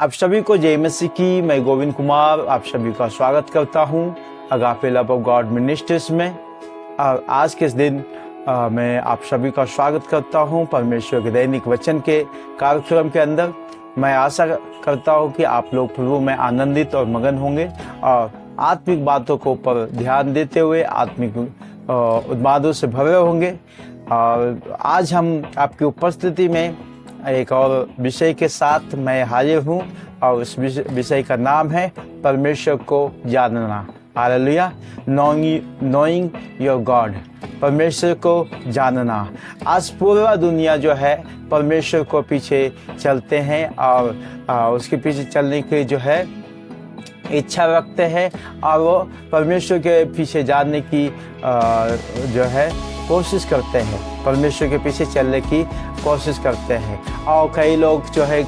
आप सभी को जय मसीह की। मैं गोविंद कुमार आप सभी का स्वागत करता हूं agape love of God ministries में। आज के इस दिन मैं आप सभी का स्वागत करता हूं परमेश्वर के दैनिक वचन के कार्यक्रम के अंदर। मैं आशा करता हूं कि आप लोग प्रभु में आनंदित और मगन होंगे और आत्मिक बातों को ऊपर ध्यान देते हुए आत्मिक उन्मादों से भरे होंगे। और आज हम आपकी उपस्थिति में एक और विषय के साथ मैं हाजिर हूँ और उस विषय का नाम है परमेश्वर को जानना। हालेलुया। नोइंग योर गॉड, परमेश्वर को जानना। आज पूरा दुनिया जो है परमेश्वर को पीछे चलते हैं और उसके पीछे चलने के जो है इच्छा रखते हैं और वो परमेश्वर के पीछे जानने की जो है कोशिश करते हैं, परमेश्वर के पीछे चलने की कोशिश करते हैं। और कई लोग जो है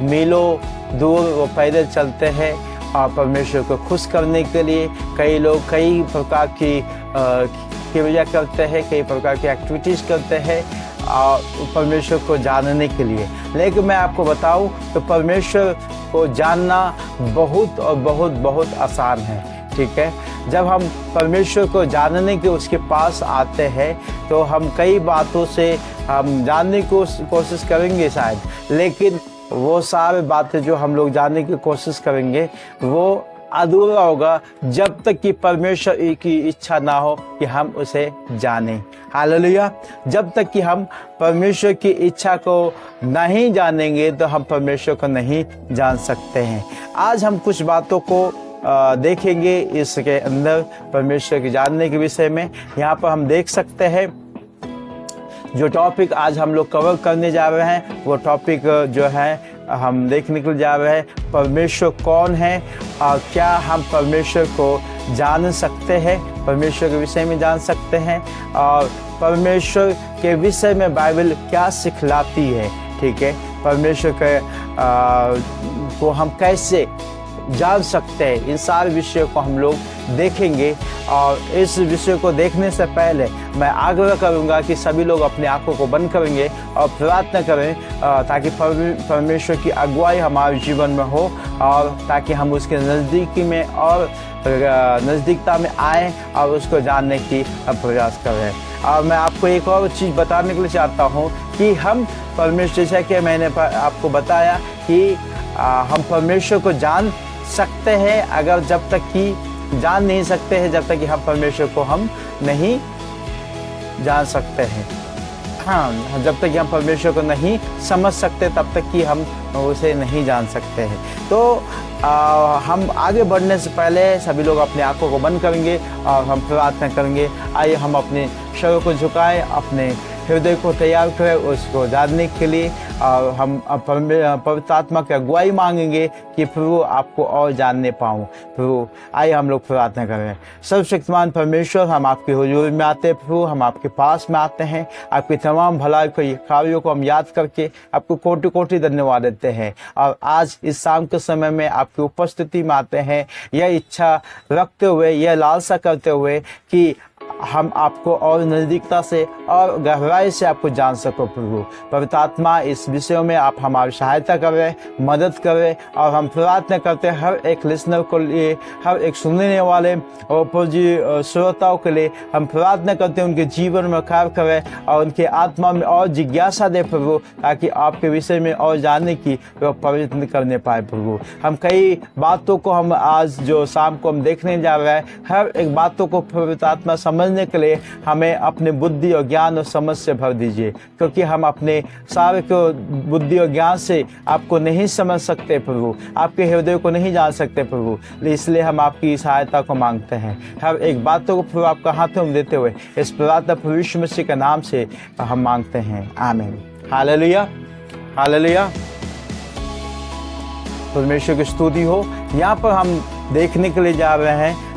मीलों दूर वो पैदल चलते हैं और परमेश्वर को खुश करने के लिए। कई लोग कई प्रकार की क्रिया करते हैं, कई प्रकार की एक्टिविटीज़ करते हैं और परमेश्वर को जानने के लिए। लेकिन मैं आपको बताऊं तो परमेश्वर को जानना बहुत और बहुत बहुत आसान है। ठीक है, जब हम परमेश्वर को जानने के उसके पास आते हैं तो हम कई बातों से हम जानने की कोशिश करेंगे शायद, लेकिन वो सारी बातें जो हम लोग जानने की कोशिश करेंगे वो अधूरा होगा जब तक कि परमेश्वर की इच्छा ना हो कि हम उसे जानें। हालेलुया। जब तक कि हम परमेश्वर की इच्छा को नहीं जानेंगे तो हम परमेश्वर को नहीं जान सकते हैं। आज हम कुछ बातों को देखेंगे इसके अंदर परमेश्वर के जानने के विषय में। यहाँ पर हम देख सकते हैं जो टॉपिक आज हम लोग कवर करने जा रहे हैं वो टॉपिक जो है हम देखने के लिए जा रहे हैं परमेश्वर कौन है और क्या हम परमेश्वर को जान सकते हैं, परमेश्वर के विषय में जान सकते हैं और परमेश्वर के विषय में बाइबल क्या सिखलाती है। ठीक है, परमेश्वर के को हम कैसे जान सकते हैं, इन सारे विषयों को हम लोग देखेंगे। और इस विषय को देखने से पहले मैं आग्रह करूंगा कि सभी लोग अपनी आंखों को बंद करेंगे और प्रार्थना करें ताकि परमेश्वर की अगुवाई हमारे जीवन में हो और ताकि हम उसके नज़दीकी में और नज़दीकता में आएँ और उसको जानने की प्रयास करें। और मैं आपको एक और चीज़ बताने के लिए चाहता हूँ कि हम परमेश्वर, जैसा कि मैंने आपको बताया कि हम परमेश्वर को जान सकते हैं अगर जब तक कि जान नहीं सकते हैं जब तक कि हम परमेश्वर को हम नहीं जान सकते हैं। हाँ, जब तक कि हम परमेश्वर को नहीं समझ सकते तब तक कि हम उसे नहीं जान सकते हैं। तो हम आगे बढ़ने से पहले सभी लोग अपनी आंखों को बंद करेंगे और हम प्रार्थना करेंगे। आइए हम अपने शरीर को झुकाएं, अपने हृदय को तैयार करें उसको जानने के लिए और हम पवित्र आत्मा की अगुवाई मांगेंगे कि प्रभु आपको और जानने पाऊँ। प्रभु आइए हम लोग प्रार्थना करें। सर्वशक्तिमान परमेश्वर, हम आपके हुजूर में आते हैं प्रभु, हम आपके पास में आते हैं। आपकी तमाम भलाई कार्यों को हम याद करके आपको कोटि कोटि धन्यवाद देते हैं। और आज इस शाम के समय में आपकी उपस्थिति में आते हैं यह इच्छा रखते हुए, यह लालसा करते हुए कि हम आपको और नज़दीकता से और गहराई से आपको जान सको। प्रभु पवित्र आत्मा, इस विषयों में आप हमारी सहायता करें, मदद करें। और हम प्रार्थना करते हैं हर एक लिसनर को लिए, हर एक सुनने वाले और श्रोताओं के लिए हम प्रार्थना करते हैं उनके जीवन में कार्य करें और उनके आत्मा में और जिज्ञासा दे प्रभु, ताकि आपके विषय में और जानने की प्रयत्न करने पाए। प्रभु हम कई बातों को हम आज जो शाम को हम देखने जा रहे हैं, हर एक बातों को पवित्र आत्मा समझने के लिए हमें अपने बुद्धि और ज्ञान और समझ से भर दीजिए, क्योंकि हम अपने सारे को बुद्धि और ज्ञान से आपको नहीं समझ सकते प्रभु, आपके हृदय को नहीं जान सकते प्रभु। इसलिए हम आपकी सहायता को मांगते हैं। हर एक बातों को प्रभु आपका हाथों में देते हुए इस प्रार्थना प्रभु यीशु मसीह के नाम से हम मांगते हैं, आमीन। Hallelujah, hallelujah. परमेश्वर की स्तुति हो। यहाँ पर हम देखने के लिए जा रहे हैं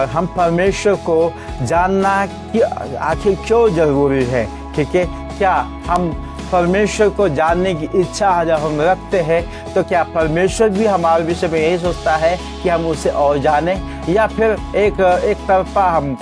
हम परमेश्वर को जानना कि आखिर क्यों जरूरी है। ठीक है, क्या हम परमेश्वर को जानने की इच्छा जब हम रखते हैं तो क्या परमेश्वर भी हमारे विषय में यही सोचता है कि हम उसे और जानें, या फिर एक तरफा हम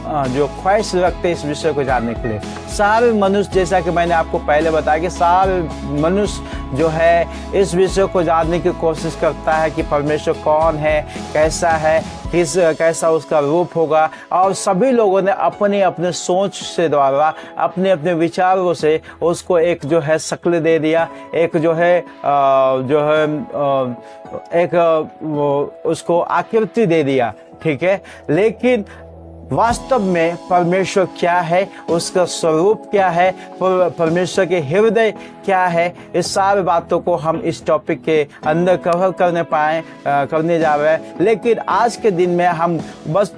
जो ख्वाहिश रखते हैं इस विषय को जानने के लिए। सारे मनुष्य, जैसा कि मैंने आपको पहले बताया कि सारे मनुष्य जो है इस विषय को जानने की कोशिश करता है कि परमेश्वर कौन है, कैसा है, कैसा उसका रूप होगा। और सभी लोगों ने अपने अपने सोच से द्वारा, अपने अपने विचारों से उसको एक जो है शक्ल दे दिया, एक उसको आकृति दे दिया, ठीक है। लेकिन वास्तव में परमेश्वर क्या है, उसका स्वरूप क्या है, परमेश्वर के हृदय क्या है, इस सारी बातों को हम इस टॉपिक के अंदर कवर करने जा रहे हैं। लेकिन आज के दिन में हम बस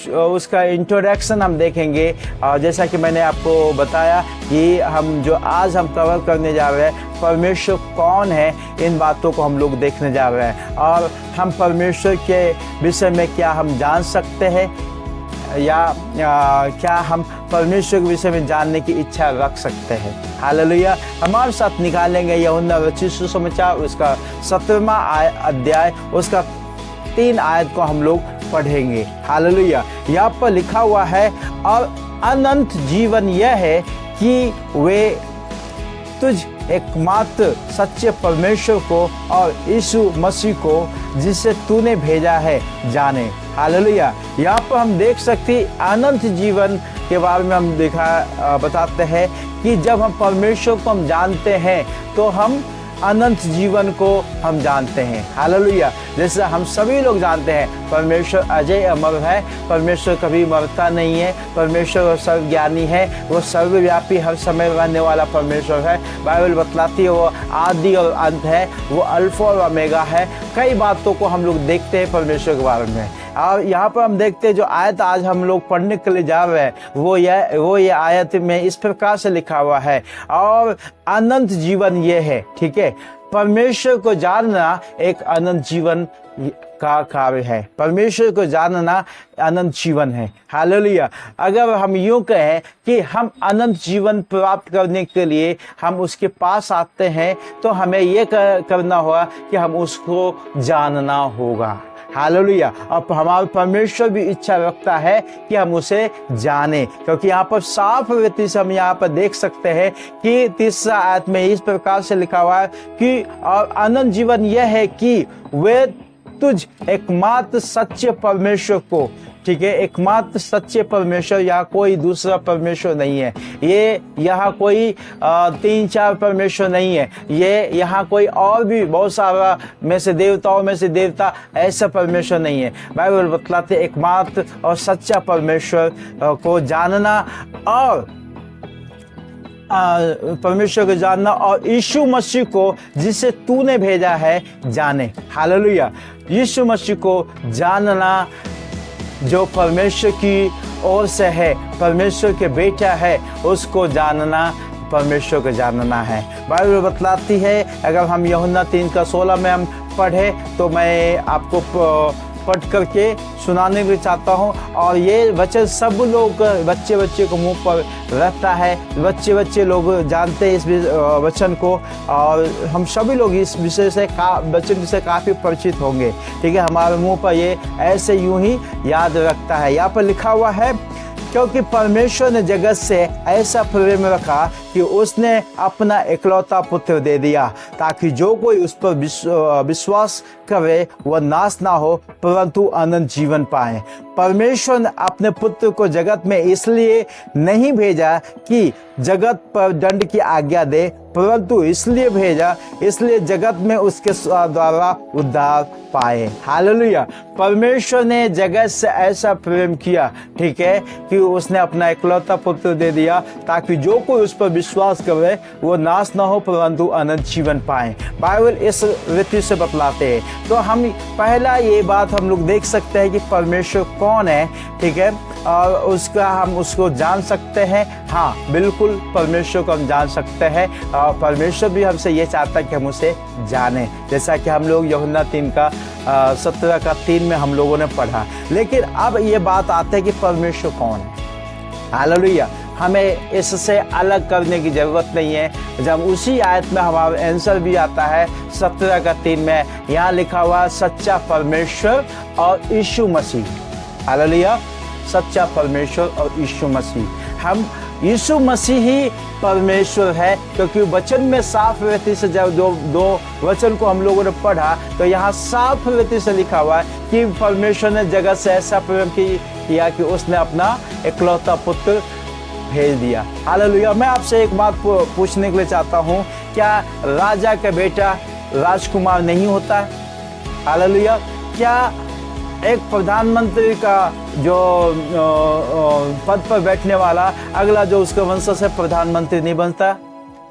उसका इंट्रोडक्शन हम देखेंगे। जैसा कि मैंने आपको बताया कि आज हम कवर करने जा रहे हैं परमेश्वर कौन है, इन बातों को हम लोग देखने जा रहे हैं। और हम परमेश्वर के विषय में क्या हम जान सकते हैं, या क्या हम परमेश्वर के विषय में जानने की इच्छा रख सकते हैं। हालेलुया। हमारे साथ निकालेंगे यूहन्ना रचित सुसमाचार उसका 17वां अध्याय, उसका 3 आयत को हम लोग पढ़ेंगे। हालेलुया। यहाँ पर लिखा हुआ है, और अनंत जीवन यह है कि वे तुझ एकमात्र सच्चे परमेश्वर को और यीशु मसीह को जिसे तूने भेजा है जाने। हालेलुया। यहाँ पर हम देख सकते अनंत जीवन के बारे में हम बताते हैं कि जब हम परमेश्वर को हम जानते हैं तो हम अनंत जीवन को हम जानते हैं। हालेलुया। जैसे हम सभी लोग जानते हैं परमेश्वर अजय अमर है, परमेश्वर कभी मरता नहीं है, परमेश्वर सर्वज्ञानी है, वो सर्वव्यापी हर समय रहने वाला परमेश्वर है। बाइबल बतलाती है वो आदि और अंत है, वो अल्फा और ओमेगा है। कई बातों को हम लोग देखते हैं परमेश्वर के बारे में। और यहाँ पर हम देखते हैं जो आयत आज हम लोग पढ़ने के लिए जा रहे हैं, वो ये आयत में इस प्रकार से लिखा हुआ है, और अनंत जीवन ये है, ठीक है। परमेश्वर को जानना एक अनंत जीवन का कार्य है। परमेश्वर को जानना अनंत जीवन है। हालेलुया। अगर हम यूं कहें कि हम अनंत जीवन प्राप्त करने के लिए हम उसके पास आते हैं, तो हमें ये करना होगा कि हम उसको जानना होगा। हालेलुया। अब हमारा परमेश्वर भी इच्छा रखता है कि हम उसे जाने, क्योंकि यहाँ पर साफ रीति से हम यहाँ पर देख सकते हैं कि 3रा आयत में इस प्रकार से लिखा हुआ है कि और अनंत जीवन यह है कि वे तुझ एकमात्र सच्चे परमेश्वर को, ठीक है, एकमात्र सच्चे परमेश्वर, यहाँ कोई दूसरा परमेश्वर नहीं है। ये यहाँ कोई 3-4 परमेश्वर नहीं है। ये यहाँ कोई और भी बहुत सारा में से देवताओं में से देवता, ऐसा परमेश्वर नहीं है। बाइबल बतलाते एकमात्र और सच्चा परमेश्वर को जानना, और परमेश्वर को जानना, और यीशु मसीह को जिसे तूने भेजा है जाने। हालेलुया। यीशु मसीह को जानना जो परमेश्वर की ओर से है, परमेश्वर के बेटा है, उसको जानना परमेश्वर को जानना है। बाइबल बतलाती है, अगर हम यूहन्ना 3:16 में हम पढ़े तो मैं आपको पढ़ करके सुनाने भी चाहता हूँ। और ये वचन सब लोग बच्चे को मुंह पर रहता है, बच्चे लोग जानते हैं इस वचन को, और हम सभी लोग इस विषय से वचन से काफ़ी परिचित होंगे, ठीक है। हमारे मुंह पर ये ऐसे यूं ही याद रखता है। यहाँ पर लिखा हुआ है, क्योंकि परमेश्वर ने जगत से ऐसा प्रेम रखा कि उसने अपना इकलौता पुत्र दे दिया, ताकि जो कोई उस पर विश्वास करे वह नाश ना हो परंतु अनंत जीवन पाए। परमेश्वर ने अपने पुत्र को जगत में इसलिए नहीं भेजा कि जगत पर दंड की आज्ञा दे, परंतु इसलिए भेजा इसलिए जगत में उसके द्वारा उद्धार पाए। हालेलुया। परमेश्वर ने जगत से ऐसा प्रेम किया, ठीक है, कि उसने अपना इकलौता पुत्र दे दिया, ताकि जो कोई उस पर विश्वास करे वो नाश न हो परंतु अनंत जीवन पाए। बाइबल इस रीति से बतलाते हैं। तो हम पहला ये बात हम लोग देख सकते हैं कि परमेश्वर कौन है, ठीक है, और हम उसको जान सकते हैं। हाँ, बिल्कुल परमेश्वर को हम जान सकते हैं, और परमेश्वर भी हमसे ये चाहता है कि हम उसे जाने, जैसा कि हम लोग यूहन्ना 3:17-3 में हम लोगों ने पढ़ा। लेकिन अब ये बात आती है कि परमेश्वर कौन है। हालेलुया। हमें इससे अलग करने की ज़रूरत नहीं है। जब उसी आयत में हमारा आंसर भी आता है 17:3 में, यहाँ लिखा हुआ सच्चा परमेश्वर और यीशु मसीह। हालेलुया। सच्चा परमेश्वर और यीशु मसीह। हम यीशु मसीह ही परमेश्वर है, क्योंकि वचन में साफ रीति से जब दो वचन को हम लोगों ने पढ़ा तो यहाँ साफ रीति से लिखा हुआ है कि परमेश्वर ने जगत से ऐसा प्रेम किया कि उसने अपना इकलौता पुत्र भेज दिया। हालेलुया। मैं आपसे एक बात पूछने के लिए चाहता हूँ, क्या राजा का बेटा राजकुमार नहीं होता है? हालेलुया। क्या एक प्रधानमंत्री का जो पद पर बैठने वाला अगला जो उसके वंशज से प्रधानमंत्री नहीं बनता?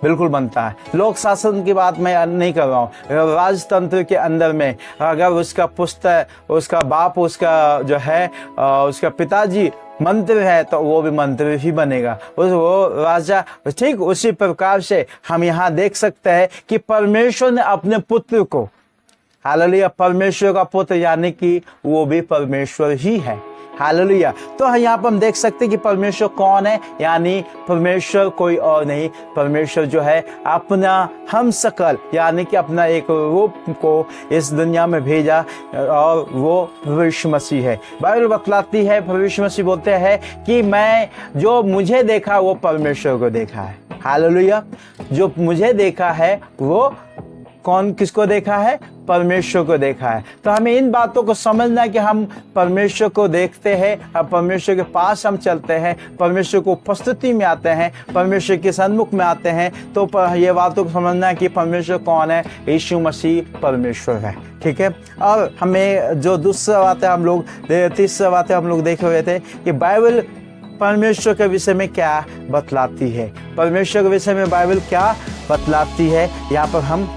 बिल्कुल बनता है। लोक शासन की बात मैं नहीं कर रहा हूँ। राजतंत्र के अंदर में अगर उसका पुत्र, उसका बाप, उसका जो है उसका पिताजी मंत्री है तो वो भी मंत्री ही बनेगा, वो राजा। ठीक उसी प्रकार से हम यहाँ देख सकते हैं कि परमेश्वर ने अपने पुत्र को, हालेलुया, परमेश्वर का पुत्र यानी कि वो भी परमेश्वर ही है। हालेलुया। तो यहाँ पर हम देख सकते हैं कि परमेश्वर कौन है, यानी परमेश्वर कोई और नहीं, परमेश्वर जो है अपना हम सकल यानी कि अपना एक रूप को इस दुनिया में भेजा और वो प्रभु यीशु मसीह है। बाइबल बतलाती है, प्रभु यीशु मसीह बोलते हैं कि मैं जो मुझे देखा वो परमेश्वर को देखा है। हालेलुया। जो मुझे देखा है वो कौन, किसको देखा है? परमेश्वर को देखा है। तो हमें इन बातों को समझना है कि हम परमेश्वर को देखते हैं, अब परमेश्वर के पास हम चलते हैं, परमेश्वर को उपस्थिति में आते हैं, परमेश्वर के सन्मुख में आते हैं, तो ये बातों को समझना है कि परमेश्वर कौन है? यीशु मसीह परमेश्वर है। ठीक है। और हमें जो दूसरा बात है हम लोग, तीसरा बात है हम लोग देखे हुए थे कि बाइबल परमेश्वर के विषय में क्या बतलाती है, परमेश्वर के विषय में बाइबल क्या बतलाती है, यहाँ पर हम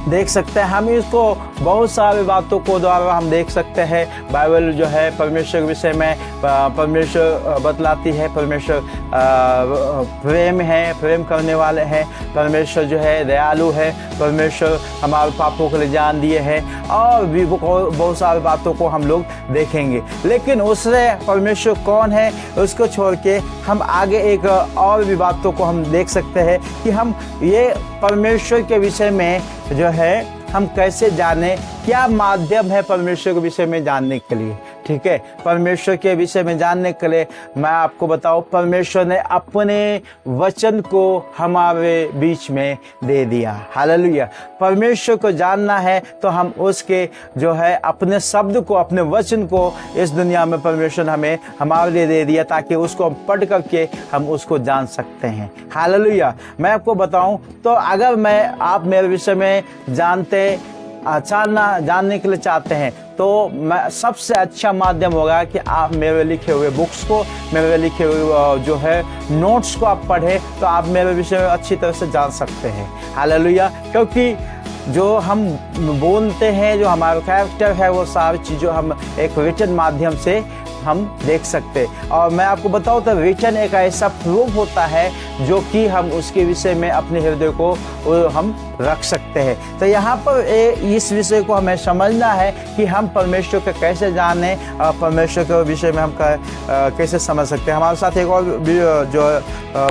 देख सकते हैं। हम इसको बहुत सारी बातों को द्वारा हम देख सकते हैं। बाइबल जो है परमेश्वर के विषय में परमेश्वर बतलाती है, परमेश्वर प्रेम है, प्रेम करने वाले हैं, परमेश्वर जो है दयालु है, परमेश्वर हमारे पापों के लिए जान दिए हैं, और भी बहुत सारी बातों को हम लोग देखेंगे। लेकिन उससे परमेश्वर कौन है उसको छोड़ के हम आगे एक और भी बातों को हम देख सकते हैं कि हम ये परमेश्वर के विषय में जो है हम कैसे जाने, क्या माध्यम है परमेश्वर के विषय में जानने के लिए। ठीक है। परमेश्वर के विषय में जानने के लिए मैं आपको बताऊं, परमेश्वर ने अपने वचन को हमारे बीच में दे दिया। हालेलुया। परमेश्वर को जानना है तो हम उसके जो है अपने शब्द को, अपने वचन को इस दुनिया में परमेश्वर हमें हमारे लिए दे दिया ताकि उसको हम पढ़ करके हम उसको जान सकते हैं। हालेलुया। मैं आपको बताऊं तो अगर आप मेरे विषय में जानने के लिए चाहते हैं तो मैं सबसे अच्छा माध्यम होगा कि आप मेरे लिखे हुए बुक्स को, मेरे लिखे हुए जो है नोट्स को आप पढ़ें, तो आप मेरे विषय में अच्छी तरह से जान सकते हैं। हालेलुया। क्योंकि जो हम बोलते हैं, जो हमारा कैरेक्टर है, वो सारी चीज़ों हम एक रिटन माध्यम से हम देख सकते। और मैं आपको बताऊं तो रिटन एक ऐसा प्रूफ होता है जो कि हम उसके विषय में अपने हृदय को हम रख सकते हैं। तो यहाँ पर इस विषय को हमें समझना है कि हम परमेश्वर को कैसे जाने और परमेश्वर के विषय में हम कैसे समझ सकते हैं। हमारे साथ एक और जो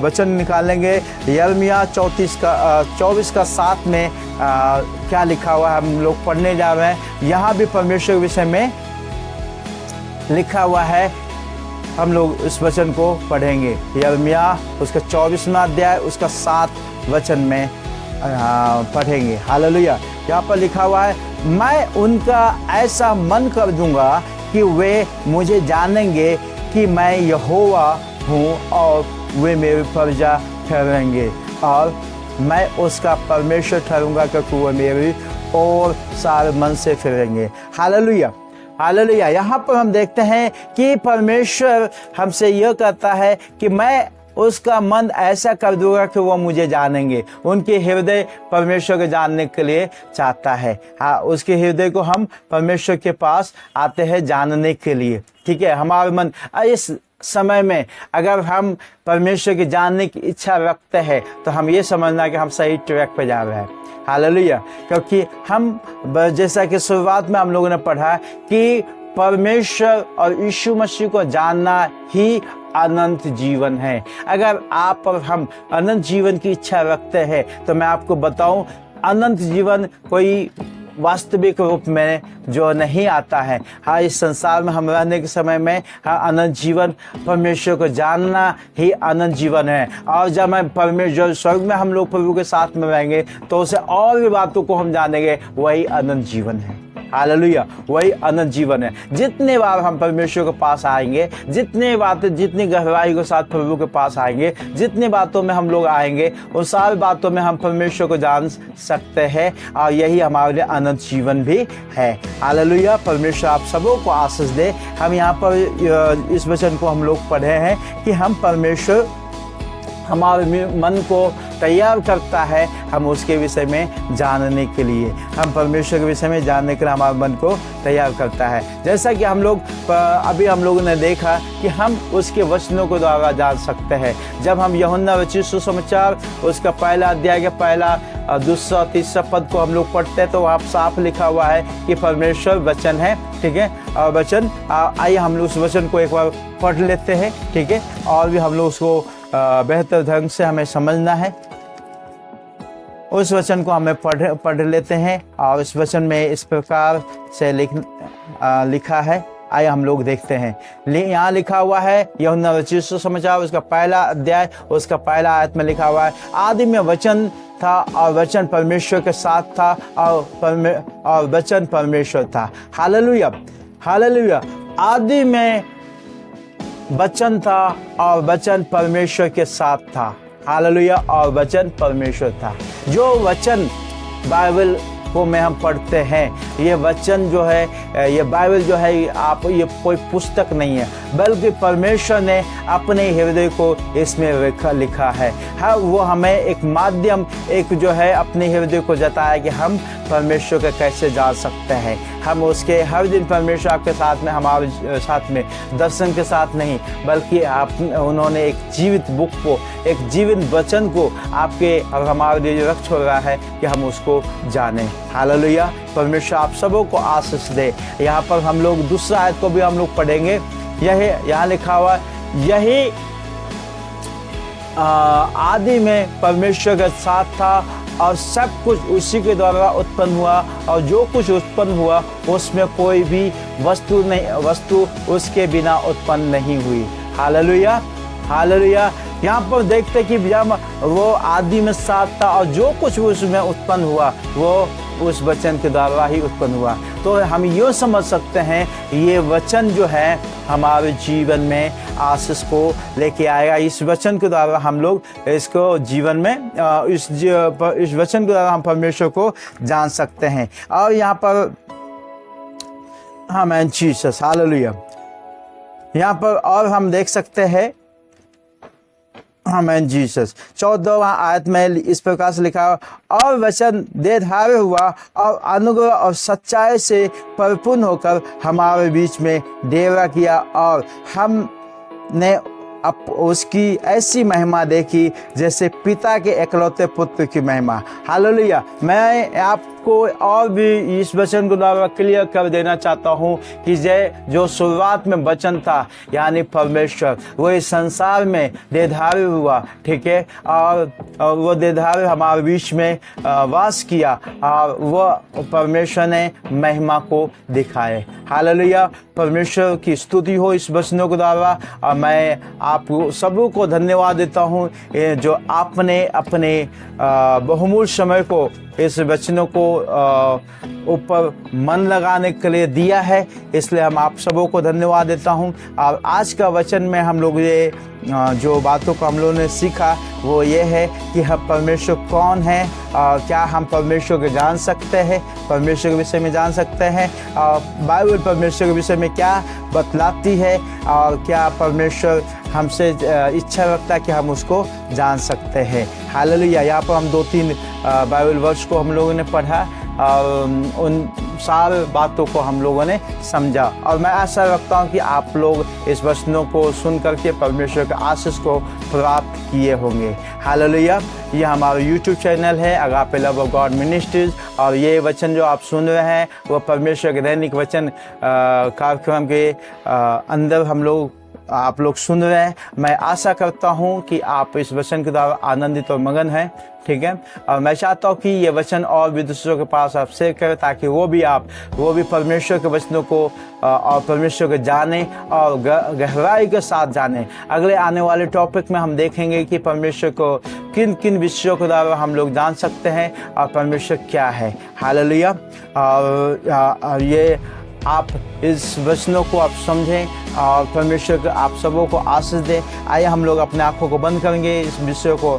वचन निकालेंगे, यिर्मयाह 24:7 में क्या लिखा हुआ है हम लोग पढ़ने जा रहे हैं। यहाँ भी परमेश्वर के विषय में लिखा हुआ है, हम लोग इस वचन को पढ़ेंगे। यिर्मयाह उसका 24वां अध्याय उसका 7 वचन में पढ़ेंगे। हालेलुया। यहाँ पर लिखा हुआ है, मैं उनका ऐसा मन कर दूंगा कि वे मुझे जानेंगे कि मैं यहोवा हूँ और वे मेरी प्रजा ठहरेंगे और मैं उसका परमेश्वर ठहरूंगा क्योंकि वे मेरी और सारे मन से फिरेंगे। हालेलुया। हालेलुया। यहाँ पर हम देखते हैं कि परमेश्वर हमसे यह कहता है कि मैं उसका मन ऐसा कर दूंगा कि वो मुझे जानेंगे। उनके हृदय परमेश्वर को जानने के लिए चाहता है। हाँ, उसके हृदय को हम परमेश्वर के पास आते हैं जानने के लिए। ठीक है। हमारा मन इस समय में अगर हम परमेश्वर के जानने की इच्छा रखते हैं तो हम ये समझना कि हम सही ट्रैक पे जा रहे हैं। हालेलुया। क्योंकि हम जैसा कि शुरुआत में हम लोगों ने पढ़ा कि परमेश्वर और यीशु मसीह को जानना ही अनंत जीवन है। अगर आप और हम अनंत जीवन की इच्छा रखते हैं तो मैं आपको बताऊं, अनंत जीवन कोई वास्तविक रूप में जो नहीं आता है। हाँ, इस संसार में हम रहने के समय में हाँ अनंत जीवन, परमेश्वर को जानना ही अनंत जीवन है। और जब हम परमेश्वर स्वर्ग में हम लोग प्रभु के साथ में रहेंगे तो उसे और भी बातों को हम जानेंगे, वही अनंत जीवन है। हालेलुया, वही अनंत जीवन है। जितने बार हम परमेश्वर के पास आएंगे, जितनी गहराई के साथ प्रभु के पास आएंगे, जितनी बातों में हम लोग आएंगे, उन सारी बातों में हम परमेश्वर को जान सकते हैं और यही हमारे लिए अनंत जीवन भी है। हालेलुया, परमेश्वर आप सबों को आशीष दे। हम यहाँ पर इस वचन को हम लोग पढ़े हैं कि हम परमेश्वर हमारे मन को तैयार करता है हम उसके विषय में जानने के लिए। हम परमेश्वर के विषय में जानने के लिए हमारे मन को तैयार करता है। जैसा कि हम लोगों ने देखा कि हम उसके वचनों को द्वारा जान सकते हैं। जब हम यूहन्ना रचित सुसमाचार उसका पहला अध्याय के पहला दूसरा तीसरा पद को हम लोग पढ़ते हैं तो वहाँ साफ लिखा हुआ है कि परमेश्वर वचन है। ठीक है, और वचन, आइए हम लोग उस वचन को एक बार पढ़ लेते हैं। ठीक है, और भी हम लोग उसको बेहतर ढंग से हमें समझना है। उस वचन को हमें पढ़ लेते हैं और इस वचन में इस प्रकार से लिखा है। आइए हम लोग देखते हैं। यहाँ लिखा हुआ है यूहन्ना रचित सुसमाचार उसका पहला अध्याय उसका पहला आयत में लिखा हुआ है, आदि में वचन था और वचन परमेश्वर के साथ था और वचन परमेश्वर था। Hallelujah, hallelujah. आदि में वचन था और वचन परमेश्वर के साथ था। हालेलुया, और वचन परमेश्वर था। जो वचन बाइबल को में हम पढ़ते हैं, ये वचन जो है, ये बाइबल जो है, ये कोई पुस्तक नहीं है बल्कि परमेश्वर ने अपने हृदय को इसमें लिखा है। हाँ, वो हमें एक माध्यम, एक जो है अपने हृदय को जताया कि हम परमेश्वर को कैसे जान सकते हैं। हम उसके हर दिन परमेश्वर आपके साथ में, हमारे साथ में दर्शन के साथ नहीं बल्कि उन्होंने एक जीवित बुक को, एक जीवित वचन को आपके और हमारे लिए रख छोड़ा है कि हम उसको जानें। हालेलुया, परमेश्वर आप सबों को आशीष दे। यहाँ पर हम लोग दूसरा आयत को भी हम लोग पढ़ेंगे। यहाँ लिखा हुआ, यही आदि में परमेश्वर के साथ था और सब कुछ उसी के द्वारा उत्पन्न हुआ और जो कुछ उत्पन्न हुआ उसमें कोई भी वस्तु उसके बिना उत्पन्न नहीं हुई। Hallelujah, hallelujah. यहाँ पर देखते कि जब वो आदि में साथ था और जो कुछ उसमें उत्पन्न हुआ वो उस वचन के द्वारा ही उत्पन्न हुआ। तो हम ये समझ सकते हैं ये वचन जो है हमारे जीवन में आशीष को लेके आएगा। इस वचन के द्वारा हम लोग इसको जीवन में इस वचन के द्वारा हम परमेश्वर को जान सकते हैं। और यहाँ पर आमीन जीसस, हालेलुया। यहाँ पर और हम देख सकते हैं, आमीन जीसस, 14वां आयत में इस प्रकार से लिखा, और वचन देहधारी हुआ और अनुग्रह और सच्चाई से परिपूर्ण होकर हमारे बीच में डेरा किया और हमने उसकी ऐसी महिमा देखी जैसे पिता के एकलौते पुत्र की महिमा। हालेलुया। मैं आपको और भी इस वचन को द्वारा क्लियर कर देना चाहता हूँ कि जो शुरुआत में वचन था यानी परमेश्वर, वो इस संसार में देहधारी हुआ। ठीक है, और वो देहधारी हमारे बीच में वास किया और वो परमेश्वर ने महिमा को दिखाए। हालेलुया, परमेश्वर की स्तुति हो इस वचनों के द्वारा। और मैं आप सबों को धन्यवाद देता हूँ जो आपने अपने बहुमूल्य समय को इस वचनों को ऊपर मन लगाने के लिए दिया है, इसलिए हम आप सबों को धन्यवाद देता हूँ। और आज का वचन में हम लोग ये जो बातों को हम लोगों ने सीखा वो ये है कि हम परमेश्वर कौन है और क्या हम परमेश्वर को जान सकते हैं, परमेश्वर के विषय में जान सकते हैं, और बाइबल परमेश्वर के विषय में क्या बतलाती है और क्या परमेश्वर हमसे इच्छा रखता है कि हम उसको जान सकते हैं। हालेलुया। यहाँ पर हम 2-3 बाइबल वर्ष को हम लोगों ने पढ़ा और उन सारे बातों को हम लोगों ने समझा, और मैं आशा रखता हूँ कि आप लोग इस वचनों को सुन करके परमेश्वर के आशीष को प्राप्त किए होंगे। हालेलुया। ये हमारा यूट्यूब चैनल है agape love of God ministries, और ये वचन जो आप सुन रहे हैं वो परमेश्वर के दैनिक वचन कार्यक्रम के अंदर आप लोग सुन रहे हैं। मैं आशा करता हूँ कि आप इस वचन के द्वारा आनंदित और मगन हैं, ठीक है। और मैं चाहता हूँ कि ये वचन और भी दूसरों के पास आप शेयर करें, ताकि वो भी परमेश्वर के वचनों को और परमेश्वर को जाने और गहराई के साथ जाने। अगले आने वाले टॉपिक में हम देखेंगे कि परमेश्वर को किन किन विषयों के द्वारा हम लोग जान सकते हैं और परमेश्वर क्या है। हालेलुया। और ये आप इस वचनों को आप समझें और परमेश्वर को आप सबों को आशीष दें। आइए हम लोग अपने आँखों को बंद करेंगे, इस विषय को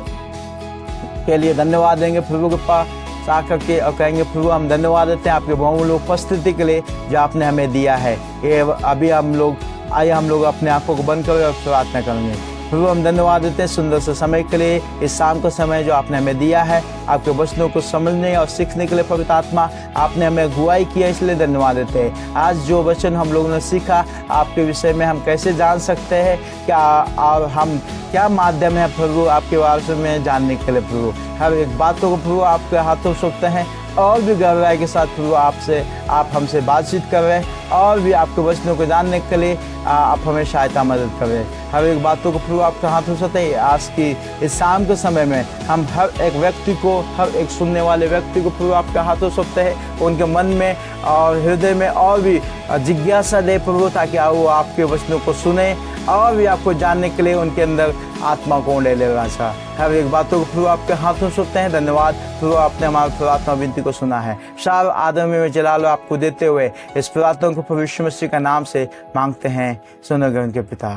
के लिए धन्यवाद देंगे प्रभु के पास आकर के और कहेंगे प्रभु हम धन्यवाद देते हैं आपके बहुमूल्य उपस्थिति के लिए जो आपने हमें दिया है। ये अभी हम लोग अपने आँखों को बंद करें और प्रार्थना करेंगे। प्रभु हम धन्यवाद देते हैं सुंदर से समय के लिए, इस शाम का समय जो आपने हमें दिया है आपके वचनों को समझने और सीखने के लिए। पवित्र आत्मा आपने हमें अगुवाई किया, इसलिए धन्यवाद देते हैं। आज जो वचन हम लोगों ने सीखा आपके विषय में हम कैसे जान सकते हैं क्या, और हम क्या माध्यम है प्रभु आपके बारे में जानने के लिए। प्रभु हर एक बातों को प्रभु आपके हाथों सौंपते हैं और भी गहराई के साथ प्रभु आप हमसे बातचीत कर रहे हैं और भी आपके वचनों को जानने के लिए आप हमें सहायता मदद करें। हर एक बातों को प्रभु आपके हाथों से हैं। आज की इस शाम के समय में हम हर एक व्यक्ति को, हर एक सुनने वाले व्यक्ति को प्रभु आपके हाथों सौंपते हैं। उनके मन में और हृदय में और भी जिज्ञासा दे प्रभु, ताकि वो आपके वचनों को सुने और भी आपको जानने के लिए उनके अंदर आत्मा को ले लेना चाह। हर एक बातों को प्रभु आपके हाथों सौंपते हैं। धन्यवाद प्रभु आपने हमारी प्रार्थना विनती को सुना है। शाह आदम में जलाल आपको देते हुए इस प्रार्थना को प्रभु यीशु मसीह का नाम से मांगते हैं, सुनोगे उनके पिता,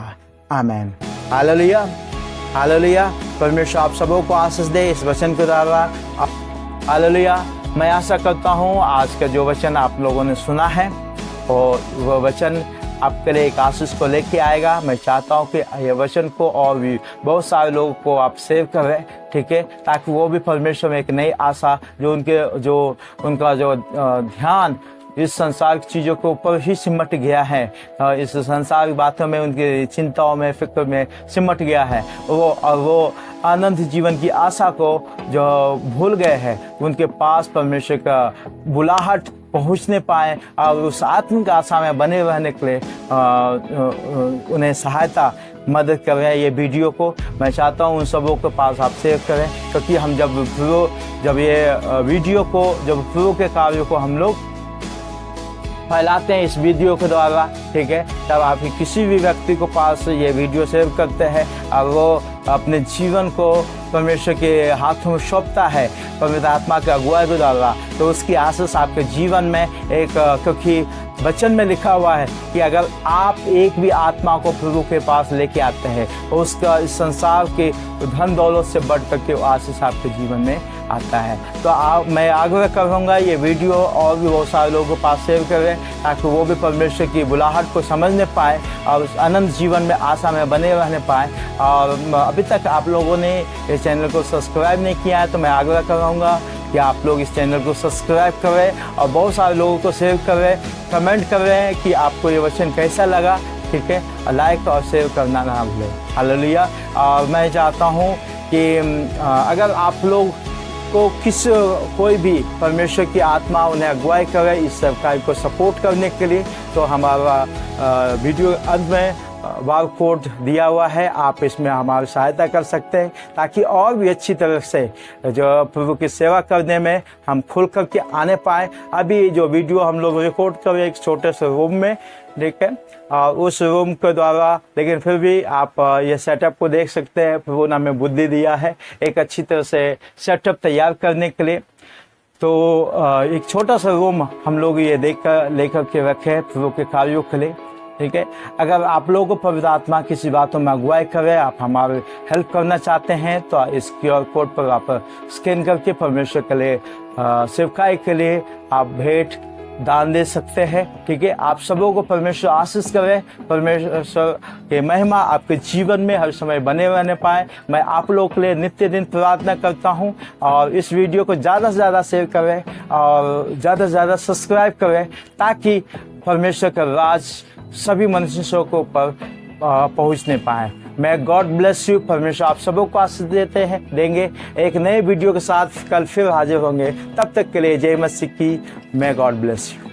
आमीन। Hallelujah, hallelujah. परमेश्वर आप सबों को आशीष दे इस वचन के द्वारा। हालेलुया। मैं आशा करता हूँ आज का जो वचन आप लोगों ने सुना है और वह वचन आपके लिए एक आशीष को लेके आएगा। मैं चाहता हूँ कि यह वचन को और भी बहुत सारे लोगों को आप सेव करें, ठीक है, ताकि वो भी परमेश्वर में एक नई आशा उनका जो ध्यान इस संसार की चीज़ों के ऊपर ही सिमट गया है, इस संसार की बातों में, उनकी चिंताओं में, फिक्र में सिमट गया है, वो आनंद जीवन की आशा को जो भूल गए हैं, उनके पास परमेश्वर का बुलाहट पहुंचने पाए और उस आत्मिक आशा में बने रहने के लिए उन्हें सहायता मदद कर रहे हैं। ये वीडियो को मैं चाहता हूँ उन सबों के पास आप शेयर करें, क्योंकि हम जब ये वीडियो को, जब प्रभु के कार्यों को हम लोग फैलाते हैं इस वीडियो के द्वारा, ठीक है, तब आप किसी भी व्यक्ति को पास ये वीडियो शेयर करते हैं और वो अपने जीवन को परमेश्वर के हाथों में सौंपता है पवित्र आत्मा के अगुवाई के द्वारा, तो उसकी आशीष आपके जीवन में एक, क्योंकि वचन में लिखा हुआ है कि अगर आप एक भी आत्मा को प्रभु के पास लेके आते हैं तो उसका इस संसार के धन दौलत से बढ़ करके वो आशीष आपके जीवन में आता है। तो मैं आग्रह करूँगा ये वीडियो और भी बहुत सारे लोगों के पास शेयर करें, ताकि वो भी परमेश्वर की बुलाहट को समझने पाए और उस अनंत जीवन में आशा में बने रहने पाए। और अभी तक आप लोगों ने इस चैनल को सब्सक्राइब नहीं किया है तो मैं आग्रह करूँगा कि आप लोग इस चैनल को सब्सक्राइब करें और बहुत सारे लोगों को शेयर करें, कमेंट करें कि आपको ये वचन कैसा लगा, ठीक है, और लाइक और शेयर करना ना भूलें। हालेलुया। और मैं चाहता हूँ कि अगर आप लोग को कोई भी परमेश्वर की आत्मा उन्हें अगुवाई करे इस कार्य को सपोर्ट करने के लिए, तो हमारा वीडियो अंत में बार कोड दिया हुआ है, आप इसमें हमारी सहायता कर सकते हैं, ताकि और भी अच्छी तरह से जो प्रभु की सेवा करने में हम खुल कर के आने पाए। अभी जो वीडियो हम लोग रिकॉर्ड कर रहे हैं एक छोटे से रूम में, ठीक है, और उस रूम के द्वारा, लेकिन फिर भी आप ये सेटअप को देख सकते हैं। प्रभु ने हमें बुद्धि दिया है एक अच्छी तरह से सेटअप तैयार करने के लिए। तो एक छोटा सा रूम हम लोग ये लेकर के रखे हैं प्रभु के कार्यों के लिए, ठीक है। अगर आप लोगों को पवित्र आत्मा किसी बातों में अगुवाई करे, आप हमारे हेल्प करना चाहते हैं, तो इस QR कोड पर आप स्कैन करके परमेश्वर के लिए सेवकाई के लिए आप भेंट दान दे सकते हैं, ठीक है। आप सबों को परमेश्वर आशीष करे, परमेश्वर की महिमा आपके जीवन में हर समय बने रहने पाए। मैं आप लोगों के लिए नित्य दिन प्रार्थना करता हूं, और इस वीडियो को ज़्यादा से ज़्यादा शेयर करें और ज़्यादा से ज़्यादा सब्सक्राइब करें, ताकि परमेश्वर का राज सभी मनुष्यों को पर पहुंचने पाए। मैं गॉड ब्लेस यू। परमेश्वर आप सबों को आशीष देंगे। एक नए वीडियो के साथ कल फिर हाजिर होंगे। तब तक के लिए जय मसीह की। मैं गॉड ब्लेस यू।